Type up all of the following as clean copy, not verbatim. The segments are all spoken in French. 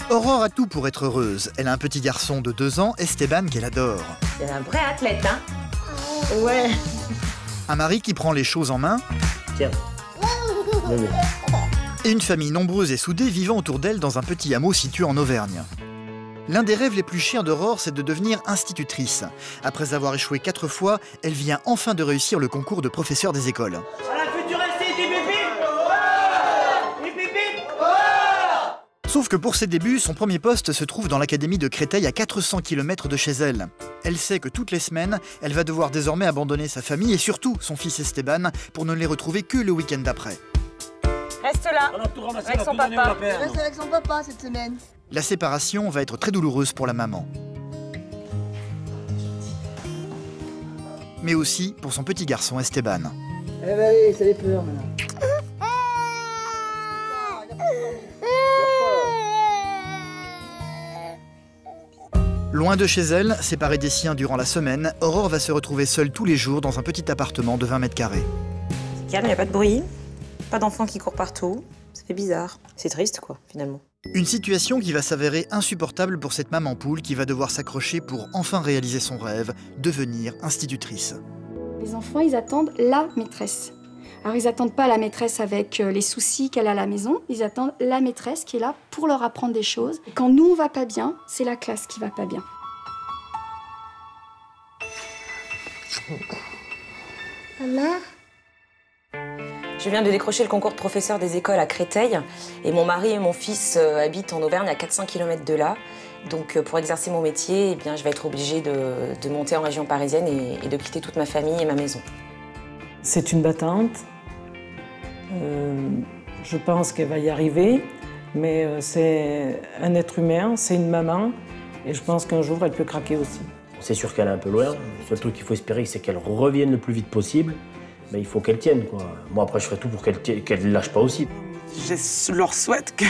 Aurore a tout pour être heureuse. Elle a un petit garçon de 2 ans, Esteban, qu'elle adore. C'est un vrai athlète, hein? Ouais. Un mari qui prend les choses en main. Tiens. Oui. Et une famille nombreuse et soudée vivant autour d'elle dans un petit hameau situé en Auvergne. L'un des rêves les plus chers d'Aurore, c'est de devenir institutrice. Après avoir échoué 4 fois, elle vient enfin de réussir le concours de professeur des écoles. Sauf que pour ses débuts, son premier poste se trouve dans l'académie de Créteil à 400 km de chez elle. Elle sait que toutes les semaines, elle va devoir désormais abandonner sa famille et surtout son fils Esteban pour ne les retrouver que le week-end d'après. Reste là, avec son papa. Il reste avec son papa cette semaine. La séparation va être très douloureuse pour la maman. Mais aussi pour son petit garçon Esteban. Eh ben allez, ça les peur maintenant. Loin de chez elle, séparée des siens durant la semaine, Aurore va se retrouver seule tous les jours dans un petit appartement de 20 mètres carrés. C'est calme, il n'y a pas de bruit, pas d'enfants qui courent partout. Ça fait bizarre. C'est triste, quoi, finalement. Une situation qui va s'avérer insupportable pour cette maman poule qui va devoir s'accrocher pour enfin réaliser son rêve, devenir institutrice. Les enfants, ils attendent la maîtresse. Alors, ils n'attendent pas la maîtresse avec les soucis qu'elle a à la maison, ils attendent la maîtresse qui est là pour leur apprendre des choses. Et quand nous, on va pas bien, c'est la classe qui va pas bien. Maman? Je viens de décrocher le concours de professeur des écoles à Créteil. Et mon mari et mon fils habitent en Auvergne à 400 km de là. Donc pour exercer mon métier, eh bien, je vais être obligée de monter en région parisienne et de quitter toute ma famille et ma maison. C'est une battante. Je pense qu'elle va y arriver, mais c'est un être humain, c'est une maman, et je pense qu'un jour, elle peut craquer aussi. C'est sûr qu'elle est un peu loin. Le seul truc qu'il faut espérer, c'est qu'elle revienne le plus vite possible. Mais il faut qu'elle tienne, quoi. Moi, après, je ferai tout pour qu'elle ne lâche pas aussi. Je leur souhaite que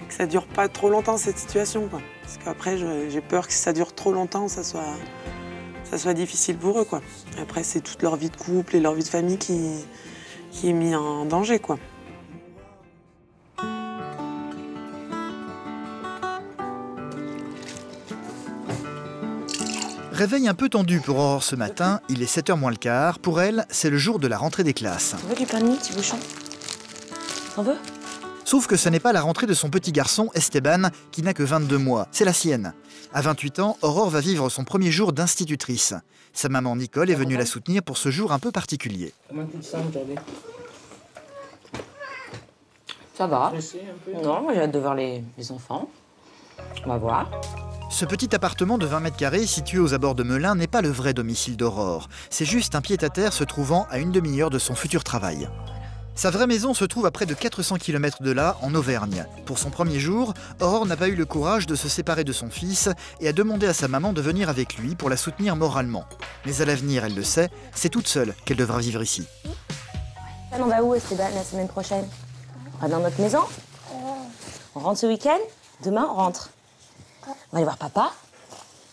ça dure pas trop longtemps, cette situation, quoi. Parce qu'après, j'ai peur que si ça dure trop longtemps, ça soit difficile pour eux, quoi. Après, c'est toute leur vie de couple et leur vie de famille qui est mise en danger, quoi. Réveil un peu tendu pour Aurore ce matin, il est 7h moins le quart. Pour elle, c'est le jour de la rentrée des classes. T'en veux du pain de mie, petit bouchon? T'en veux? Sauf que ce n'est pas la rentrée de son petit garçon, Esteban, qui n'a que 22 mois, c'est la sienne. À 28 ans, Aurore va vivre son premier jour d'institutrice. Sa maman Nicole est venue la soutenir pour ce jour un peu particulier. Comment tu te sens aujourd'hui? Ça va. Non, moi j'ai hâte de voir les enfants. On va voir. Ce petit appartement de 20 mètres carrés situé aux abords de Melun n'est pas le vrai domicile d'Aurore. C'est juste un pied-à-terre se trouvant à une demi-heure de son futur travail. Sa vraie maison se trouve à près de 400 km de là, en Auvergne. Pour son premier jour, Aurore n'a pas eu le courage de se séparer de son fils et a demandé à sa maman de venir avec lui pour la soutenir moralement. Mais à l'avenir, elle le sait, c'est toute seule qu'elle devra vivre ici. On va où, Esteban, la semaine prochaine? On va dans notre maison? On rentre ce week-end? Demain, on rentre. On va aller voir papa.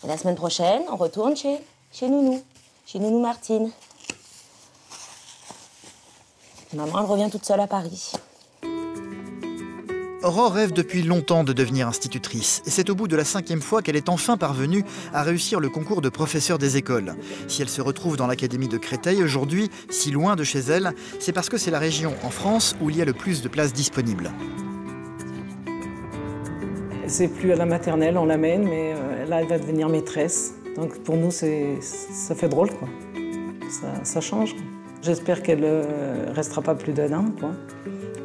Et la semaine prochaine, on retourne chez Nounou. Chez Nounou Martine. Maman, elle revient toute seule à Paris. Aurore rêve depuis longtemps de devenir institutrice. Et c'est au bout de la 5e fois qu'elle est enfin parvenue à réussir le concours de professeur des écoles. Si elle se retrouve dans l'académie de Créteil aujourd'hui, si loin de chez elle, c'est parce que c'est la région en France où il y a le plus de places disponibles. C'est plus à la maternelle, on l'amène, mais là, elle va devenir maîtresse. Donc pour nous, ça fait drôle, quoi. Ça change. J'espère qu'elle restera pas plus d'1 an, quoi.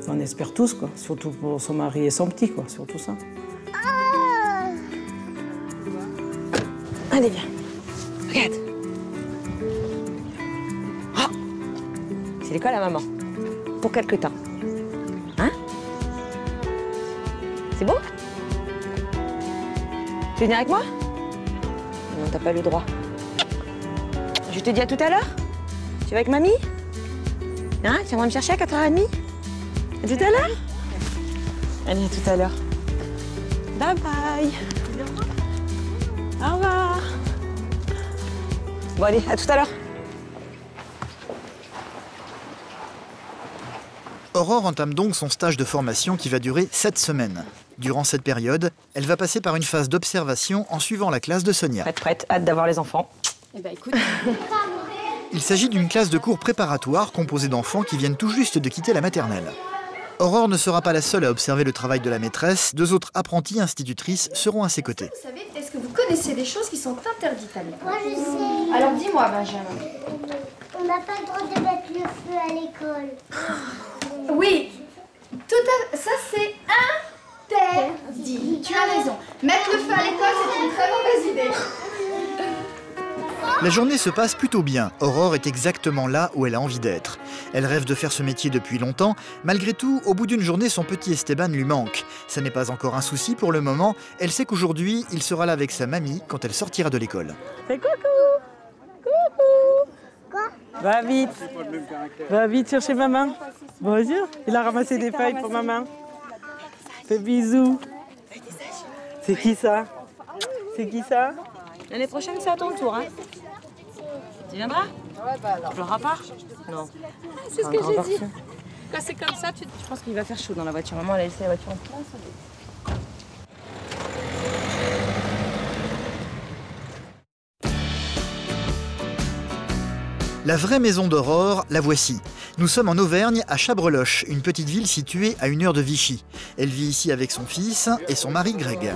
On espère tous, quoi. Surtout pour son mari et son petit, quoi. Surtout ça. Allez, viens. Regarde. Oh, c'est l'école à maman. Pour quelque temps. Hein? C'est bon? Tu veux venir avec moi? Non, t'as pas le droit. Je te dis à tout à l'heure? Tu vas avec mamie? Hein? Tu viendras me chercher à 4h30? À tout à l'heure? Allez, à tout à l'heure. Bye bye. Au revoir. Bon, allez, à tout à l'heure. Aurore entame donc son stage de formation qui va durer 7 semaines. Durant cette période, elle va passer par une phase d'observation en suivant la classe de Sonia. Prête, hâte d'avoir les enfants. Eh ben écoute, Il s'agit d'une classe de cours préparatoire composée d'enfants qui viennent tout juste de quitter la maternelle. Aurore ne sera pas la seule à observer le travail de la maîtresse. 2 autres apprenties institutrices seront à ses côtés. vous savez, est-ce que vous connaissez des choses qui sont interdites à l'école? Moi, je sais. Alors dis-moi, Benjamin. On n'a pas le droit de mettre le feu à l'école. Oui, tout à... ça c'est interdit. Tu as raison. Mettre le feu à l'école, c'est une très mauvaise idée. La journée se passe plutôt bien. Aurore est exactement là où elle a envie d'être. Elle rêve de faire ce métier depuis longtemps. Malgré tout, au bout d'une journée, son petit Esteban lui manque. Ça n'est pas encore un souci pour le moment. Elle sait qu'aujourd'hui, il sera là avec sa mamie quand elle sortira de l'école. Fais coucou. Coucou. Quoi? Va vite chercher maman. Bonjour. Il a ramassé des feuilles pour maman. Fais bisous. C'est qui ça? C'est qui ça? L'année prochaine, c'est à ton tour. Hein. Tu viendras? Tu pleureras pas? Non. C'est ce que j'ai dit. Quand c'est comme ça, Je pense qu'il va faire chaud dans la voiture. Maman, elle a laissé la voiture en place. La vraie maison d'Aurore, la voici. Nous sommes en Auvergne, à Chabreloche, une petite ville située à 1 heure de Vichy. Elle vit ici avec son fils et son mari Greg.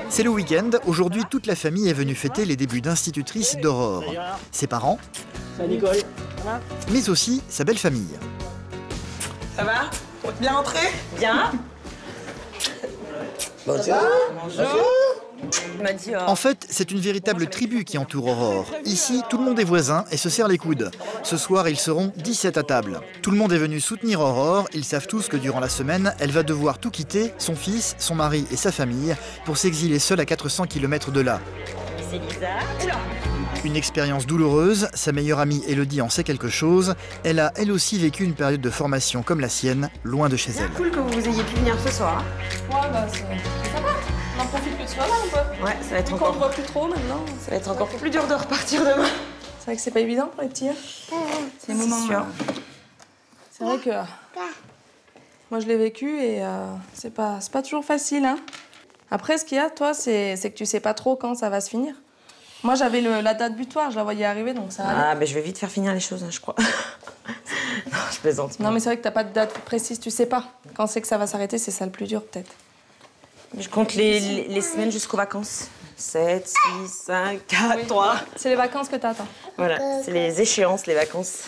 C'est le week-end. Aujourd'hui, toute la famille est venue fêter les débuts d'institutrice d'Aurore. Ses parents, mais aussi sa belle famille. Ça va? Bien rentré? Bien. Bonjour. Il m'a dit... En fait, c'est une véritable tribu qui entoure Aurore. Ici, tout le monde est voisin et se serre les coudes. Ce soir, ils seront 17 à table. Tout le monde est venu soutenir Aurore. Ils savent tous que durant la semaine, elle va devoir tout quitter, son fils, son mari et sa famille, pour s'exiler seule à 400 km de là. C'est bizarre. Une expérience douloureuse, sa meilleure amie Elodie en sait quelque chose. Elle a elle aussi vécu une période de formation comme la sienne, loin de chez elle. Cool que vous ayez pu venir ce soir. Ouais, bah c'est sympa. On en profite que tu sois là un peu. Ouais, ça va être Quand on encore... ne voit plus trop maintenant. Ça va être encore plus dur de repartir demain. C'est vrai que c'est pas évident pour les petits. Hein. C'est sûr. C'est vrai que moi je l'ai vécu et c'est pas toujours facile. Hein. Après, ce qu'il y a, toi, c'est que tu sais pas trop quand ça va se finir. Moi, j'avais la date butoir, je la voyais arriver, donc ça allait. Ah, ben je vais vite faire finir les choses, hein, je crois. Non, je plaisante. Non, mais c'est vrai que t'as pas de date précise, tu sais pas. Quand c'est que ça va s'arrêter, c'est ça le plus dur, peut-être. Je compte les semaines jusqu'aux vacances. 7, 6, 5, 4, 3. C'est les vacances que t'attends. Voilà, c'est les échéances, les vacances.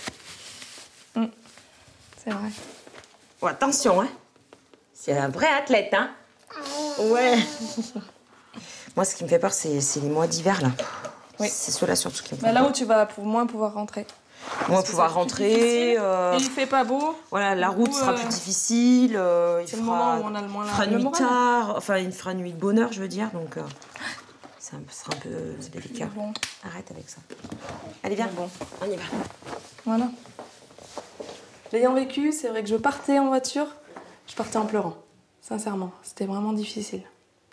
C'est vrai. Oh, attention, hein. C'est un vrai athlète, hein. Ouais. Moi, ce qui me fait peur, c'est les mois d'hiver, là. Oui. C'est ceux-là surtout qui me font Bah, là peur. où tu vas moins pouvoir rentrer. Moins pouvoir rentrer. Et il fait pas beau. Voilà, la route sera plus difficile. C'est le moment où on a le moins fera le nuit moral. tard. Enfin, il fera nuit de bonheur, je veux dire. Donc, ça sera un peu délicat. Bon. Arrête avec ça. Allez, viens. Bon. On y va. Voilà. L'ayant vécu, c'est vrai que je partais en voiture, je partais en pleurant. Sincèrement, c'était vraiment difficile.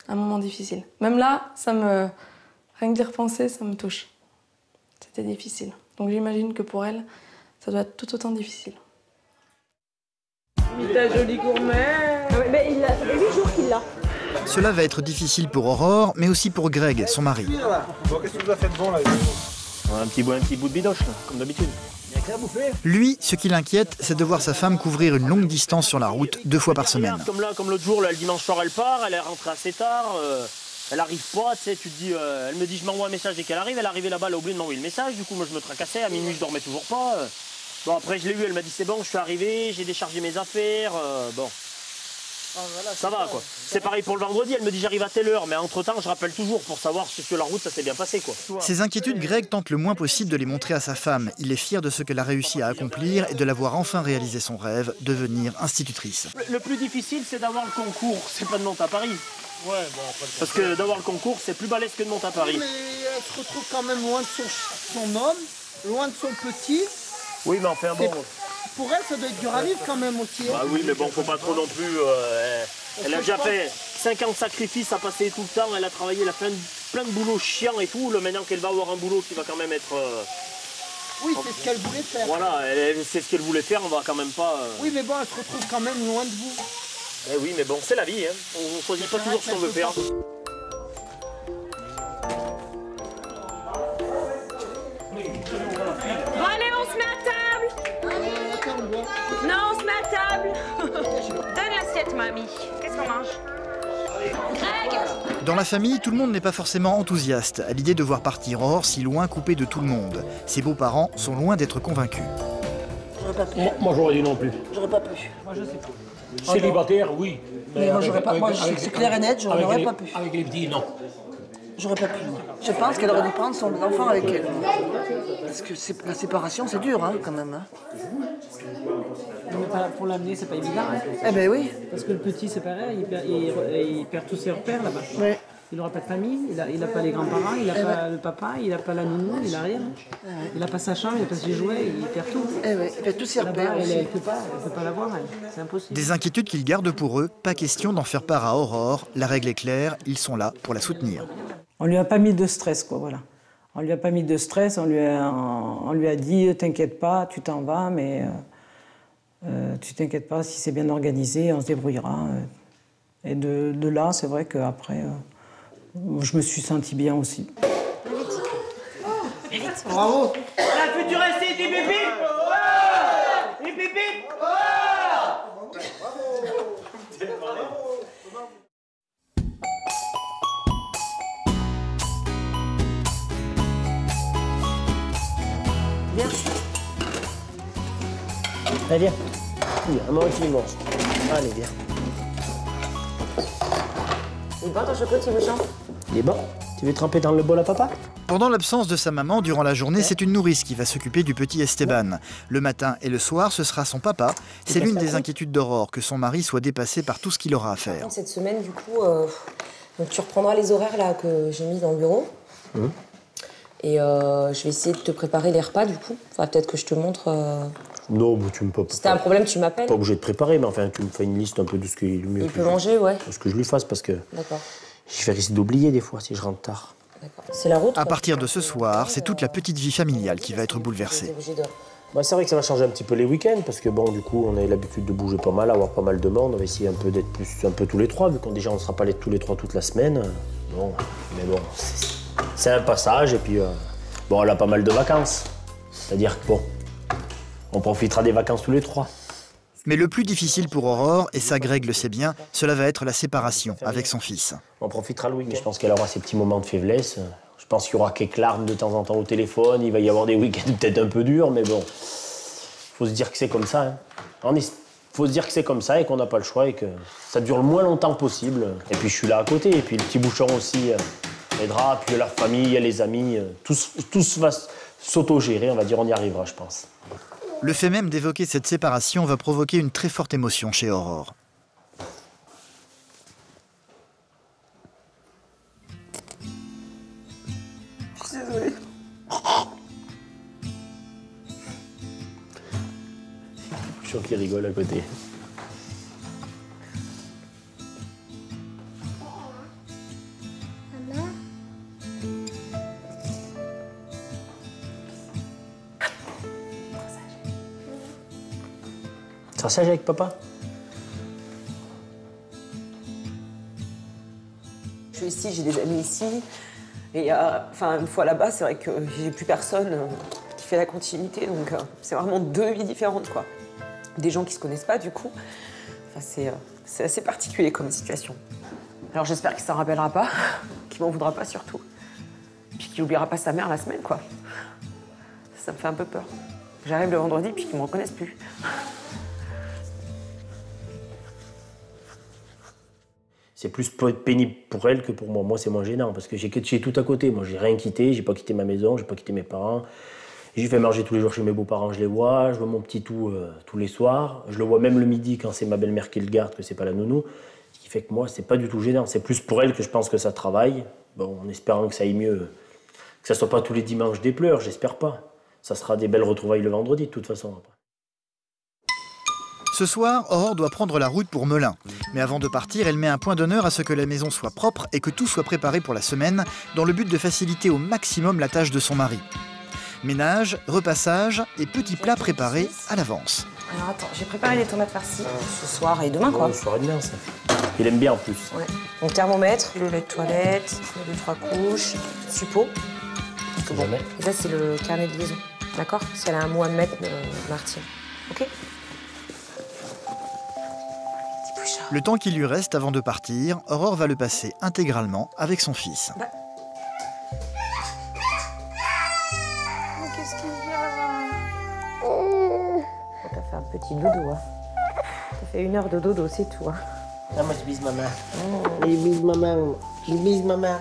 Un moment difficile. Même là, rien que d'y repenser, ça me touche. C'était difficile. Donc j'imagine que pour elle, ça doit être tout autant difficile. Ta jolie gourmet. Ça fait 8 jours qu'il l'a. Cela va être difficile pour Aurore, mais aussi pour Greg, son mari. Bon, qu'est-ce que vous avez fait de bon, là? Un petit bout de bidoche, là, comme d'habitude. Lui, ce qui l'inquiète, c'est de voir sa femme couvrir une longue distance sur la route 2 fois par semaine. Comme là, comme l'autre jour, là, le dimanche soir, elle part, elle est rentrée assez tard, elle arrive pas, tu sais, tu te dis, elle me dit, je m'envoie un message dès qu'elle arrive, elle est arrivée là-bas, elle a oublié de m'envoyer le message, du coup, moi, je me tracassais, à minuit, je dormais toujours pas. Bon, après, je l'ai eu, elle m'a dit, c'est bon, je suis arrivé, j'ai déchargé mes affaires, bon. Voilà, ça va, quoi. C'est pareil pour le vendredi, elle me dit, j'arrive à telle heure, mais entre-temps, je rappelle toujours pour savoir si sur la route, ça s'est bien passé, quoi. Ses inquiétudes, Greg tente le moins possible de les montrer à sa femme. Il est fier de ce qu'elle a réussi à accomplir et de l'avoir enfin réalisé son rêve, devenir institutrice. Le plus difficile, c'est d'avoir le concours, c'est pas de monter à Paris. Ouais, bon, parce que d'avoir le concours, c'est plus balèze que de monter à Paris. Mais elle se retrouve quand même loin de son homme, loin de son petit. Oui, mais enfin bon. Pour elle, ça doit être dur à vivre quand même aussi. Bah oui, mais bon, faut pas trop non plus. Elle a déjà fait 50 sacrifices à passer tout le temps. Elle a travaillé, elle a plein de boulots chiants et tout. Maintenant qu'elle va avoir un boulot qui va quand même être. Oui, c'est ce qu'elle voulait faire. Voilà, c'est ce qu'elle voulait faire, on va quand même pas. Oui, mais bon, elle se retrouve quand même loin de vous. Eh oui, mais bon, c'est la vie, hein. On ne choisit pas toujours ce qu'on veut faire. Bon, allez, on se met à table. Non, on se met à table. Donne l'assiette, mamie. Qu'est-ce qu'on mange? Greg! Dans la famille, tout le monde n'est pas forcément enthousiaste à l'idée de voir partir Aurore si loin, coupée de tout le monde. Ses beaux-parents sont loin d'être convaincus. J'aurais pas pu. Moi j'aurais dit non plus. J'aurais pas pu. Moi je sais pas. Célibataire, oui. Mais moi j'aurais pas. Moi c'est clair et net, j'aurais pas pu. Avec les petits, non. J'aurais pas pu. Je pense qu'elle aurait dû prendre son enfant avec elle. Parce que la séparation, c'est dur, hein, quand même. Hein. Mais pour l'amener, c'est pas évident. Hein. Eh ben oui. Parce que le petit, c'est pareil, il perd tous ses repères là-bas. Oui. Il n'aura pas de famille, il n'a pas les grands-parents, il n'a pas le papa, il n'a pas la nounou, il n'a rien. Il n'a pas sa chambre, il n'a pas ses jouets, il perd tout. Eh oui, il perd tous ses repères aussi. Elle ne peut pas l'avoir, c'est impossible. Des inquiétudes qu'ils gardent pour eux, pas question d'en faire part à Aurore. La règle est claire, ils sont là pour la soutenir. On lui a pas mis de stress, quoi, voilà. On lui a pas mis de stress, on lui a dit, t'inquiète pas, tu t'en vas, mais tu t'inquiètes pas, si c'est bien organisé, on se débrouillera. Et de là, c'est vrai qu'après, je me suis sentie bien aussi. Bravo. La future essai des bébés. Les bébés. Viens. Allez, viens. Viens, un moment qui mange. Allez, viens. Il est bon ton chocolat, petit bouchon? Il est bon. Tu veux tremper dans le bol à papa? Pendant l'absence de sa maman, durant la journée, c'est une nourrice qui va s'occuper du petit Esteban. Le matin et le soir, ce sera son papa. C'est l'une des inquiétudes d'Aurore, que son mari soit dépassé par tout ce qu'il aura à faire. Cette semaine, du coup, donc tu reprendras les horaires là que j'ai mis dans le bureau. Et je vais essayer de te préparer les repas, du coup. Enfin, peut-être que je te montre... Non, mais tu me peux pas. Si t'as un problème, tu m'appelles. Pas obligé de préparer, mais enfin, tu me fais une liste un peu de ce qui est le mieux. Il peut manger, ouais. Ce que je lui fasse, parce que D'accord. je risque d'oublier des fois si je rentre tard. C'est la route. À partir de ce soir, c'est toute la petite vie familiale qui va être bouleversée. Bah, c'est vrai que ça va changer un petit peu les week-ends, parce que bon, du coup, on a l'habitude de bouger pas mal, avoir pas mal de monde. On va essayer un peu d'être un peu tous les trois, vu qu'on déjà on ne sera pas tous les trois toute la semaine. Bon, mais bon, c'est un passage, et puis bon, on a pas mal de vacances. C'est-à-dire que bon, on profitera des vacances tous les trois. Mais le plus difficile pour Aurore, et ça Greg le sait bien, cela va être la séparation avec son fils. On profitera le week-end, mais je pense qu'elle aura ses petits moments de faiblesse. Je pense qu'il y aura quelques larmes de temps en temps au téléphone, il va y avoir des week-ends peut-être un peu durs, mais bon, faut se dire que c'est comme ça. Hein. Faut se dire que c'est comme ça et qu'on n'a pas le choix et que ça dure le moins longtemps possible. Et puis je suis là à côté, et puis le petit bouchon aussi aidera, puis la famille, les amis, tous va s'auto-gérer, on va dire, on y arrivera, je pense. Le fait même d'évoquer cette séparation va provoquer une très forte émotion chez Aurore. Je suis désolée. Je suis sûr qu'il rigole à côté. Tu seras sage avec papa? Je suis ici, j'ai des amis ici. Et une fois là-bas, c'est vrai que j'ai plus personne qui fait la continuité. Donc c'est vraiment deux vies différentes, quoi. Des gens qui se connaissent pas, du coup. Enfin, c'est assez particulier comme situation. Alors j'espère qu'il s'en rappellera pas, qu'il m'en voudra pas surtout. Puis qu'il oubliera pas sa mère la semaine, quoi. Ça me fait un peu peur. J'arrive le vendredi, puis qu'ils me reconnaissent plus. C'est plus pénible pour elle que pour moi. Moi, c'est moins gênant parce que j'ai tout à côté. Moi, j'ai rien quitté, j'ai pas quitté ma maison, j'ai pas quitté mes parents. J'ai fait manger tous les jours chez mes beaux-parents, je les vois. Je vois mon petit tout tous les soirs. Je le vois même le midi quand c'est ma belle-mère qui le garde, que c'est pas la nounou. Ce qui fait que moi, c'est pas du tout gênant. C'est plus pour elle que je pense que ça travaille. Bon, en espérant que ça aille mieux, que ça soit pas tous les dimanches des pleurs, j'espère pas. Ça sera des belles retrouvailles le vendredi, de toute façon. Après. Ce soir, Aurore doit prendre la route pour Melun. Mais avant de partir, elle met un point d'honneur à ce que la maison soit propre et que tout soit préparé pour la semaine, dans le but de faciliter au maximum la tâche de son mari. Ménage, repassage et petits plats préparés à l'avance. Alors attends, j'ai préparé les tomates farcies ce soir et demain, quoi. Ouais, ce soir et demain, ça. Il aime bien en plus. Ouais. Donc thermomètre, le lait de toilette, les 2-3 couches, suppôt. Bon. Et ça, c'est le carnet de liaison. D'accord? Si elle a un mot à me mettre, Martine. OK? Le temps qui lui reste avant de partir, Aurore va le passer intégralement avec son fils. Oh, qu'est-ce qu'il y a? Oh, t'as fait un petit dodo, hein. T'as fait 1 heure de dodo, c'est tout, hein. Ah, moi, je bise maman. Je bise maman. Je bise maman.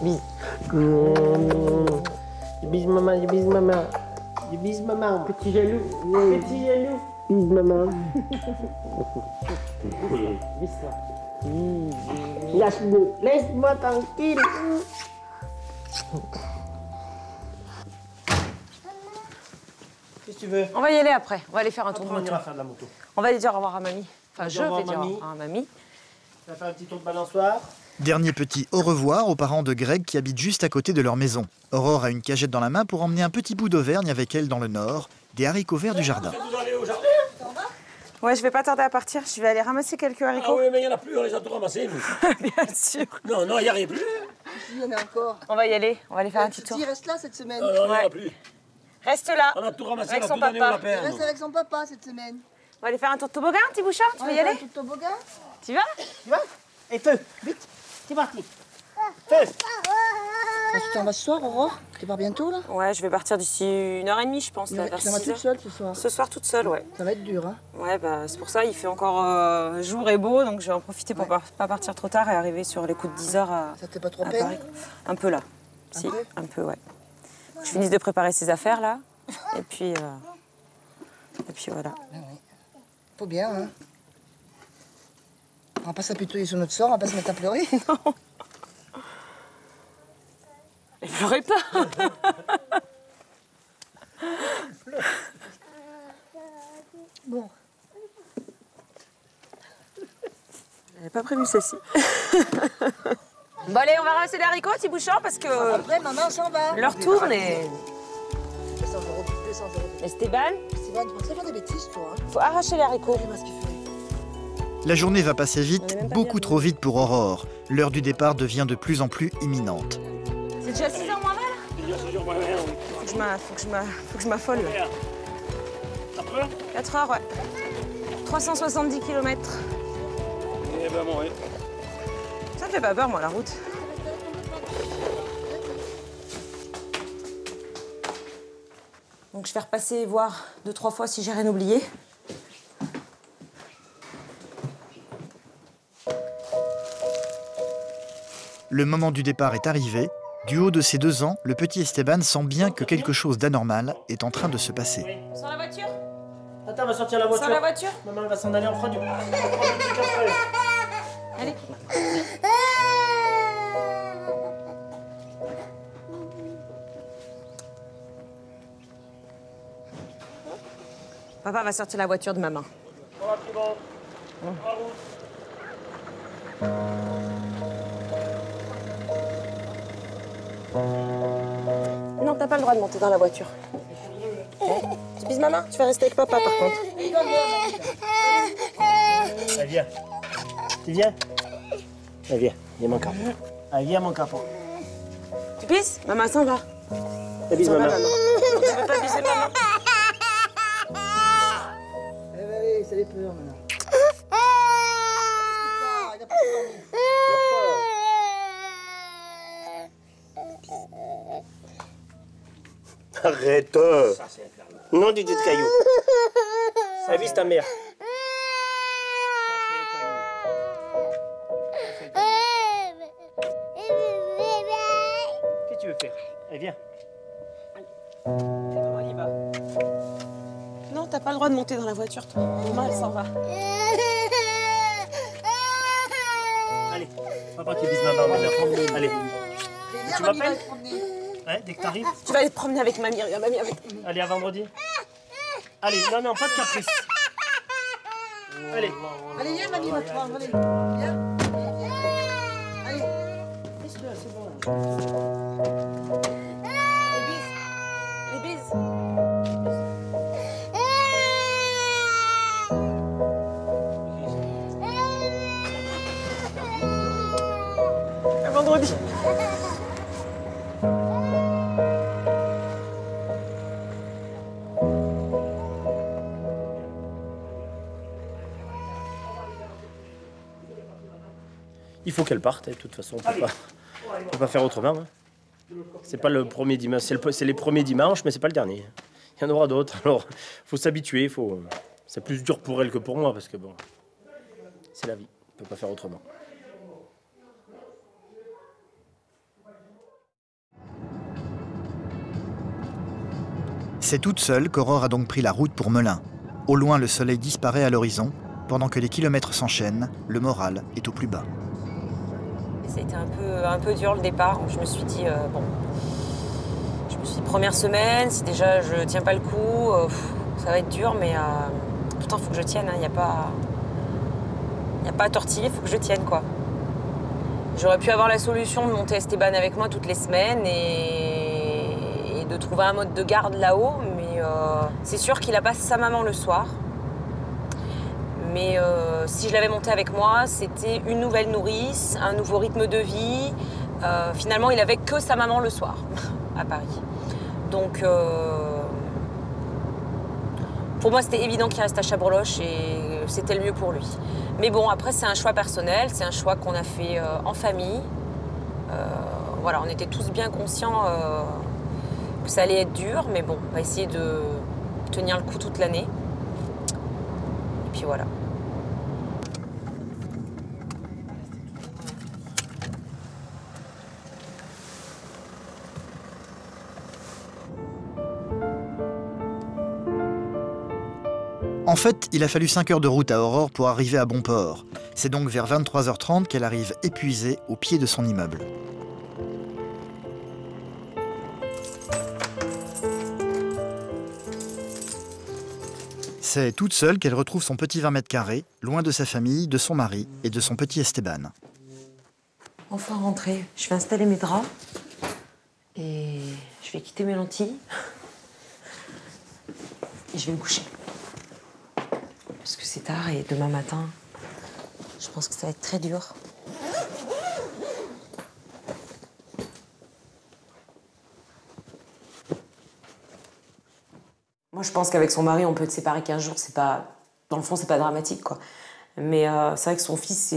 Bise. Je bise maman, je bise maman. Je bise maman. Petit jaloux. Petit jaloux. Bise maman. Bise-moi. Lâche-moi. Laisse-moi tranquille. Qu'est-ce que tu veux? On va y aller après. On va aller faire un tour de Après, on moto. ira faire de la moto. On va aller dire au revoir à mamie. Enfin, je vais dire au mamie. revoir à mamie. On va faire un petit tour de balançoire. Dernier petit au revoir aux parents de Greg qui habitent juste à côté de leur maison. Aurore a une cagette dans la main pour emmener un petit bout d'Auvergne avec elle dans le nord, des haricots verts du jardin. Vous allez au jardin? Ouais, je vais pas tarder à partir. Je vais aller ramasser quelques haricots. Ah oui, mais il n'y en a plus, on les a tous ramassés, nous. Bien sûr. Non, non, il n'y a rien plus. Il y en a encore. On va y aller. On va aller faire un petit tour. Il reste là cette semaine. Non, non, il n'y en a plus. Reste là. On a tout ramassé, avec on a son tout donné au papa. Il lapin. reste avec son papa cette semaine. On va aller faire un tour de toboggan, petit bouchard. Tu veux y aller? Tout toboggan. Tu vas? Tu vas? Et feu, vite. C'est parti. Feu. Tu t'en vas ce soir, Aurore? Tu pars bientôt, là? Ouais, je vais partir d'ici 1h30, je pense. Là, vers Tu t'en vas 6 toute heures. seule ce soir? Ce soir, toute seule, ouais. Ça va être dur, hein? Ouais, bah, c'est pour ça, il fait encore jour et beau, donc je vais en profiter pour pas partir trop tard et arriver sur les coups de 10 heures à, Ça te fait pas trop à peine? Paris. Un peu là. Un Si, peu un peu, ouais. Faut que je finisse de préparer ces affaires, là. Et puis voilà. Ah oui. Faut bien, hein? On va pas s'apitoyer sur notre sort, on va pas se mettre à pleurer. Non. Et pleurez pas. Bon. J'avais pas prévu celle-ci. Bon allez, on va ramasser les haricots, petit bouchon, parce que Après, maman s'en va. l'heure tourne et... 200 €, 200 €. Esteban, Esteban, tu pensais faire des bêtises, toi, hein? faut arracher les haricots. Dis-moi ce qu'il fait. La journée va passer vite, beaucoup trop vite pour Aurore. L'heure du départ devient de plus en plus imminente. C'est déjà 6h moins 20 là? Il y a 6 jours, ouais, oui. Faut que je m'affole là. 4 heures? 4 heures, ouais. 370 km. Eh ben, bon, oui. Ça me fait pas peur, moi, la route. Donc je vais repasser voir 2-3 fois si j'ai rien oublié. Le moment du départ est arrivé. Du haut de ses 2 ans, le petit Esteban sent bien que quelque chose d'anormal est en train de se passer. Sur la voiture? Attends, on va sortir la voiture. Sur la voiture? Maman, elle va s'en aller en froid du truc après. Allez. Papa va sortir la voiture de maman. Voilà, tout bon. En route. Non, t'as pas le droit de monter dans la voiture. Tu bises maman? Tu vas rester avec papa par contre. Allez, viens. Tu viens? Allez, viens. Viens, mon capot. Allez, viens, mon capot. Tu bises? Maman s'en va. Bise S'en va, maman. Non, tu veux pas biser maman? Allez, ça les peur, maintenant. Arrête. Non, du tout de caillou. Ça vise ta mère. Qu'est-ce que tu veux faire? Allez, viens. On y va. Non, t'as pas le droit de monter dans la voiture, toi. Maman, elle s'en va. Allez, papa qui bise maman maintenant. Allez. Tu m'appelles? Ouais, dès que t'arrives. Tu vas aller te promener avec mamie, regarde, mamie avec... Allez, à vendredi. Allez, non, non, pas de caprice. Allez. Allez, viens, mamie va te prendre, allez. Viens. Allez. Laisse-le, c'est bon. Les bises. Les bises. vendredi. Il faut qu'elle parte, de toute façon, on peut pas faire autrement. Hein. C'est pas le premier dimanche, c'est les premiers dimanches, mais c'est pas le dernier. Il y en aura d'autres, alors faut s'habituer, c'est plus dur pour elle que pour moi, parce que bon, c'est la vie, on peut pas faire autrement. C'est toute seule qu'Aurore a donc pris la route pour Melun. Au loin, le soleil disparaît à l'horizon. Pendant que les kilomètres s'enchaînent, le moral est au plus bas. C'était un peu dur le départ. Je me suis dit, première semaine, si déjà je tiens pas le coup, ça va être dur, mais pourtant il faut que je tienne. Il n'y a pas à tortiller, il faut que je tienne, quoi. J'aurais pu avoir la solution de monter Esteban avec moi toutes les semaines et de trouver un mode de garde là-haut, mais c'est sûr qu'il n'a pas sa maman le soir. Mais si je l'avais monté avec moi, c'était une nouvelle nourrice, un nouveau rythme de vie. Finalement, il avait que sa maman le soir, à Paris. Donc, pour moi, c'était évident qu'il reste à Chabreloche et c'était le mieux pour lui. Mais bon, après, c'est un choix personnel, c'est un choix qu'on a fait en famille. Voilà, on était tous bien conscients que ça allait être dur, mais bon, on va essayer de tenir le coup toute l'année. Et puis voilà. En fait, il a fallu 5 heures de route à Aurore pour arriver à bon port. C'est donc vers 23h30 qu'elle arrive épuisée au pied de son immeuble. C'est toute seule qu'elle retrouve son petit 20 mètres carrés, loin de sa famille, de son mari et de son petit Esteban. Enfin rentrée, je vais installer mes draps et je vais quitter mes lentilles et je vais me coucher. Parce que c'est tard et demain matin, je pense que ça va être très dur. Moi, je pense qu'avec son mari, on peut être séparés 15 jours. C'est pas, dans le fond, c'est pas dramatique, quoi. Mais c'est vrai que son fils,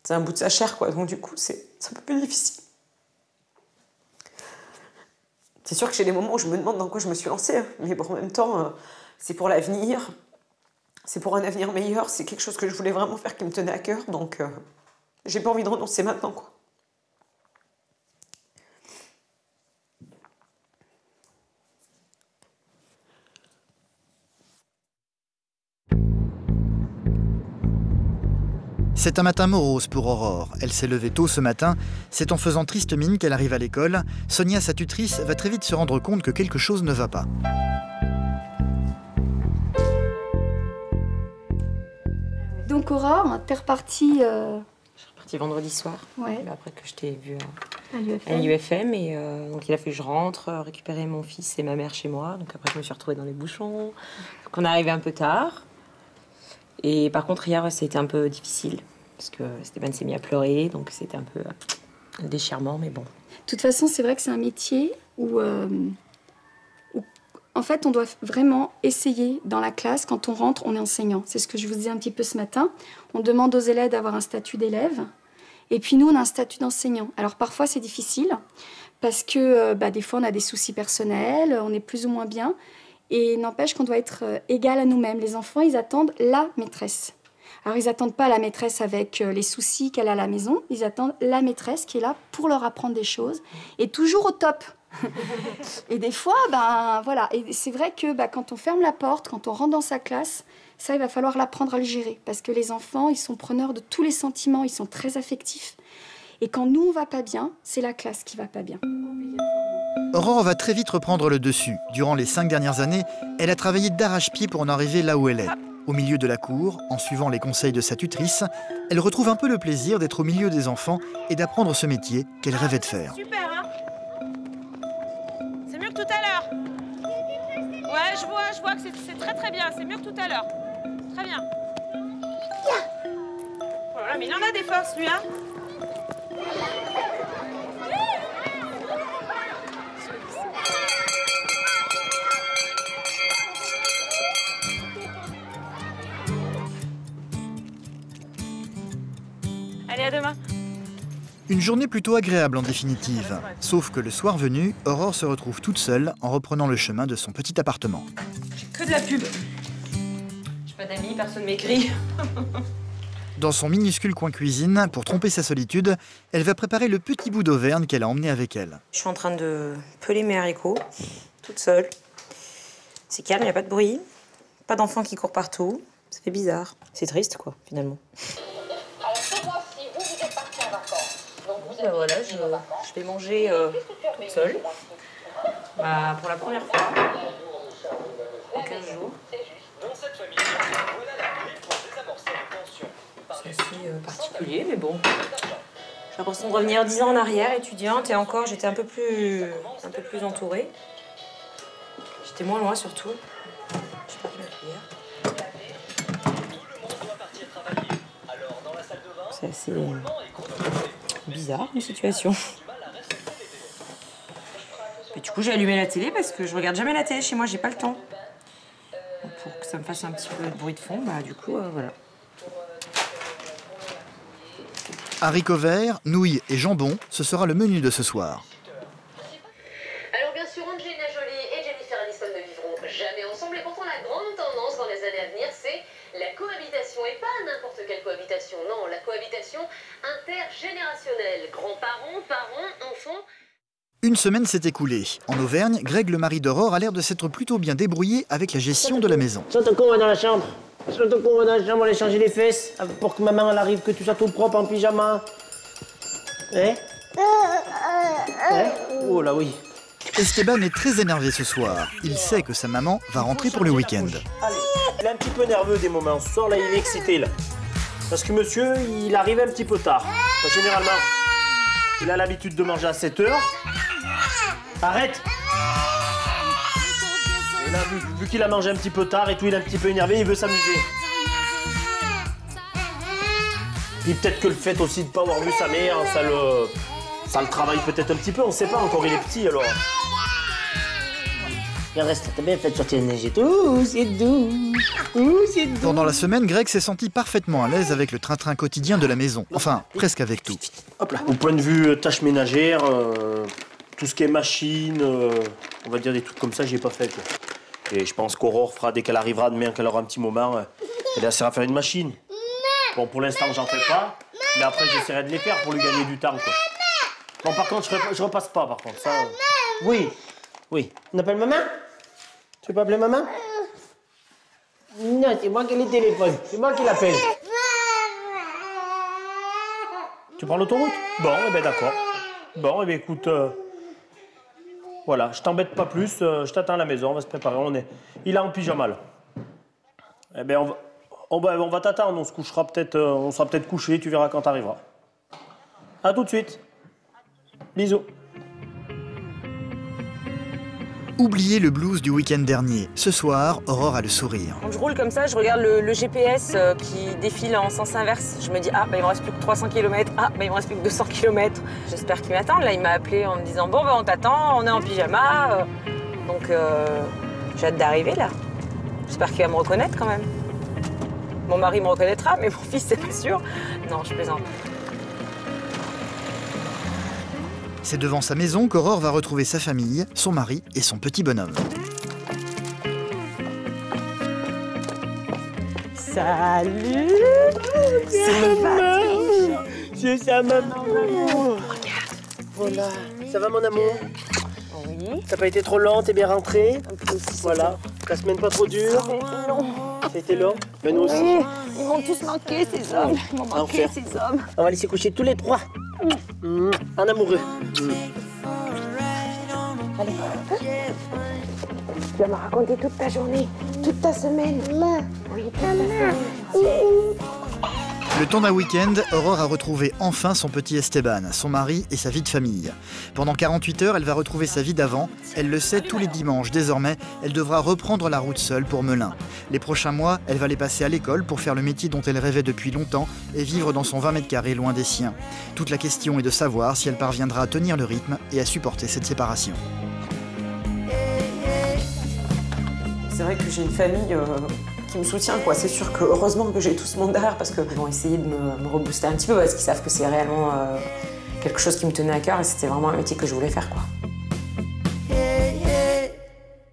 c'est un bout de sa chair, quoi. Donc du coup, c'est un peu plus difficile. C'est sûr que j'ai des moments où je me demande dans quoi je me suis lancée, hein. Mais bon, en même temps, c'est pour l'avenir. C'est pour un avenir meilleur, c'est quelque chose que je voulais vraiment faire qui me tenait à cœur, donc j'ai pas envie de renoncer maintenant, quoi. C'est un matin morose pour Aurore. Elle s'est levée tôt ce matin. C'est en faisant triste mine qu'elle arrive à l'école. Sonia, sa tutrice, va très vite se rendre compte que quelque chose ne va pas. Donc Aurore, t'es repartie... Je suis repartie vendredi soir, ouais. Après que je t'ai vue à l'UFM. Et donc il a fallu que je rentre, récupérer mon fils et ma mère chez moi. Donc après je me suis retrouvée dans les bouchons. Donc on est arrivé un peu tard. Et par contre hier c'était un peu difficile. Parce que Esteban s'est mis à pleurer, donc c'était un peu un déchirement, mais bon. De toute façon, c'est vrai que c'est un métier où en fait, on doit vraiment essayer dans la classe, quand on rentre, on est enseignant. C'est ce que je vous disais un petit peu ce matin. On demande aux élèves d'avoir un statut d'élève. Et puis nous, on a un statut d'enseignant. Alors parfois, c'est difficile parce que des fois, on a des soucis personnels, on est plus ou moins bien. Et n'empêche qu'on doit être égal à nous-mêmes. Les enfants, ils attendent la maîtresse. Alors, ils n'attendent pas la maîtresse avec les soucis qu'elle a à la maison. Ils attendent la maîtresse qui est là pour leur apprendre des choses. Et toujours au top. Et des fois, voilà. Et c'est vrai que quand on ferme la porte, quand on rentre dans sa classe, ça, il va falloir l'apprendre à le gérer. Parce que les enfants, ils sont preneurs de tous les sentiments, ils sont très affectifs. Et quand nous, on va pas bien, c'est la classe qui va pas bien. Aurore va très vite reprendre le dessus. Durant les 5 dernières années, elle a travaillé d'arrache-pied pour en arriver là où elle est. Au milieu de la cour, en suivant les conseils de sa tutrice, elle retrouve un peu le plaisir d'être au milieu des enfants et d'apprendre ce métier qu'elle rêvait de faire. Super, hein? C'est mieux que tout à l'heure. Ouais, je vois que c'est très très bien. C'est mieux que tout à l'heure. Très bien. Voilà, mais il en a des forces, lui, hein? Allez, à demain. Une journée plutôt agréable en définitive. Sauf que le soir venu, Aurore se retrouve toute seule en reprenant le chemin de son petit appartement. Que de la pub. J'ai pas d'amis, personne m'écrit. Dans son minuscule coin cuisine, pour tromper sa solitude, elle va préparer le petit bout d'Auvergne qu'elle a emmené avec elle. Je suis en train de peler mes haricots, toute seule. C'est calme, il n'y a pas de bruit, pas d'enfants qui courent partout. Ça fait bizarre. C'est triste, quoi, finalement. Ben voilà, je vais manger toute seule. Bah, pour la première fois. En 15 jours. C'est assez particulier, mais bon. J'ai l'impression de revenir 10 ans en arrière, étudiante, et encore, j'étais un peu plus entourée. J'étais moins loin, surtout. J'ai perdu ma cuillère. C'est assez bizarre, une situation. Et du coup, j'ai allumé la télé parce que je regarde jamais la télé chez moi, j'ai pas le temps. Donc, pour que ça me fasse un petit peu de bruit de fond, bah du coup, voilà. Haricots verts, nouilles et jambon, ce sera le menu de ce soir. Alors bien sûr, Angelina Jolie et Jennifer Aniston ne vivront jamais ensemble, et pourtant la grande tendance dans les années à venir, c'est la cohabitation. Et pas n'importe quelle cohabitation, non, la cohabitation intergénérationnelle. Grands-parents, parents, enfants... Une semaine s'est écoulée. En Auvergne, Greg, le mari d'Aurore, a l'air de s'être plutôt bien débrouillé avec la gestion de la maison. Saute qu'on va dans la chambre. Saute qu'on va dans la chambre, aller changer les fesses pour que maman elle arrive, que tu sois tout propre en pyjama. Hein? Hein? Oh là oui. Esteban est très énervé ce soir. Il sait que sa maman va rentrer pour le week-end. Allez, il est un petit peu nerveux des moments. Ce soir là, il est excité là. Parce que monsieur, il arrive un petit peu tard. Enfin, généralement, il a l'habitude de manger à 7 h. Arrête! Et là, vu qu'il a mangé un petit peu tard et tout, il est un petit peu énervé, il veut s'amuser. Puis peut-être que le fait aussi de ne pas avoir vu sa mère, ça le travaille peut-être un petit peu, on sait pas encore, il est petit alors. Il reste, t'as bien fait de sortir de neige et tout, c'est doux, c'est doux. Pendant la semaine, Greg s'est senti parfaitement à l'aise avec le train-train quotidien de la maison. Enfin, presque avec tout. Hop là. Au point de vue tâches ménagères, tout ce qui est machine, on va dire des trucs comme ça, j'y ai pas fait quoi. Et je pense qu'Aurore fera, dès qu'elle arrivera demain, qu'elle aura un petit moment, elle essaiera de faire une machine. Bon, pour l'instant, j'en fais pas, mais après, j'essaierai de les faire pour lui gagner du temps quoi. Bon, par contre, je repasse pas, par contre. Ça, oui, oui. On appelle maman? Tu veux pas appeler maman? Non, c'est moi qui ai le téléphone. C'est moi qui l'appelle. Tu prends l'autoroute? Bon, eh ben d'accord. Bon, eh ben écoute, voilà, je t'embête pas plus. Je t'attends à la maison, on va se préparer. Il est en pyjama là. Eh ben on va t'attendre. On se couchera peut-être, on sera peut-être couché. Tu verras quand t'arriveras. À tout de suite. Bisous. Oubliez le blues du week-end dernier. Ce soir, Aurore a le sourire. Quand je roule comme ça, je regarde le GPS qui défile en sens inverse. Je me dis, ah, bah, il me reste plus que 300 km. Ah, bah, il me reste plus que 200 km. J'espère qu'il m'attend. Là, il m'a appelé en me disant, bon, bah, on t'attend, on est en pyjama. Donc, j'ai hâte d'arriver là. J'espère qu'il va me reconnaître quand même. Mon mari me reconnaîtra, mais mon fils, c'est pas sûr. Non, je plaisante. C'est devant sa maison qu'Aurore va retrouver sa famille, son mari et son petit bonhomme. Salut! C'est maman! C'est sa maman! Regarde! Voilà. Ça va mon amour? Oui. T'as pas été trop lent, t'es bien rentrée? Voilà. La semaine pas trop dure? Non. C'était long? Mais nous aussi. Oui. Ils m'ont tous manqué, ces hommes. Ils m'ont manqué, ces hommes. On va aller se coucher tous les trois. En amoureux. Allez. Tu vas me raconter toute ta journée, toute ta semaine. Oui, toute ta semaine. Le temps d'un week-end, Aurore a retrouvé enfin son petit Esteban, son mari et sa vie de famille. Pendant 48 heures, elle va retrouver sa vie d'avant. Elle le sait, tous les dimanches, désormais, elle devra reprendre la route seule pour Melun. Les prochains mois, elle va les passer à l'école pour faire le métier dont elle rêvait depuis longtemps et vivre dans son 20 mètres carrés loin des siens. Toute la question est de savoir si elle parviendra à tenir le rythme et à supporter cette séparation. C'est vrai que j'ai une famille qui me soutient, quoi. C'est sûr que heureusement que j'ai tout ce monde derrière parce qu'ils vont essayer de me rebooster un petit peu parce qu'ils savent que c'est réellement quelque chose qui me tenait à cœur et c'était vraiment un métier que je voulais faire, quoi.